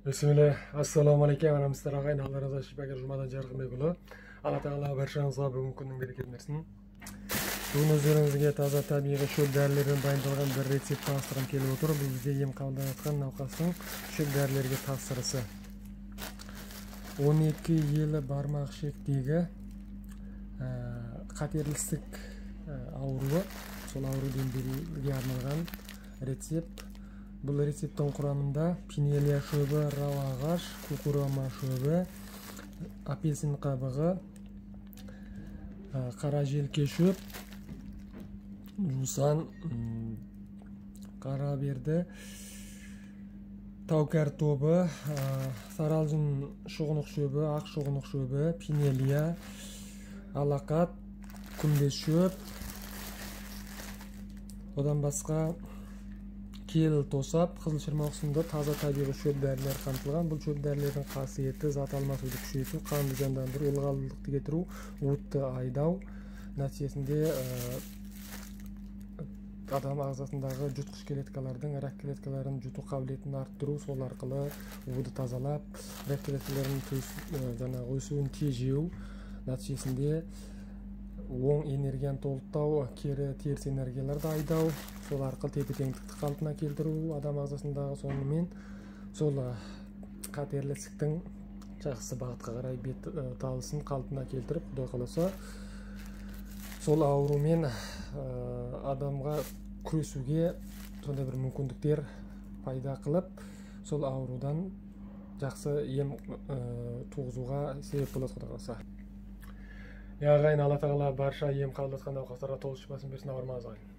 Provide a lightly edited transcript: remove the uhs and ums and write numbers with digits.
Bismillah. Assalomu alaykum. Aramizda ағайын, Alloh razı olsun. Bakar Jumadan Jarqinbekұлы. Alloh taolo barchangizga bugungi kunning bereketini bersin. Bugun o'zlaringizga toza tabiiy shol dorilardan tayyorlangan bir retsept tanishtirib kelib o'tir. Bu bizga yem qiladigan navqasning shol dorilarga ta'sirisi. 12 yili barmoq shekdagi qaterlislik auruvi, sol aurudan beriga arналған retsept. Bu retseptin құрамында пинелия шөбі, рау ағаш, кукурама шөбі, апельсин қабығы, қара желке шөп, жусан, қара берді, таукар тобы, саралжын шұғынық шөбі, ақ шұғынық шөбі, пинелия, алақат, күмбез шөп, одан басқа кел тосап, қызыл шырмақ сынды таза табиғи шөп дәрілер қамтылған. Бұл шөп дәрілердің қасиеті зат алмасуды күшейту, қанды жандандыру, ылғалдылықты кетіру, уытты айдау. Нәтижесінде адам ағзасындағы жұтқыш клеткалардың, рак клеткаларын жұту қабілетін арттыру, сол арқылы уды тазалап, рак клеткаларының өсуін тежеу. Нәтижесінде оң энергияны толықтау, кері теріс энергияларды айдау, сол арқылы тепе-теңдікті қалпына келтіру, адам ағзасындағы сонымен сол қатерлі ісіктің жақсы бағытқа қарай бет талысын қалпына келтіріп, Құдай қаласа сол аурумен адамға күресуге сондай бір мүмкіндіктер пайда қылып, сол аурудан жақсы ем туғызуға себеп болады, Құдай қаласа. Ағайын, Алла тағала барша ем қабылдатқан науқастарға толық шипасын берсін, ауырмаңыз ағайын.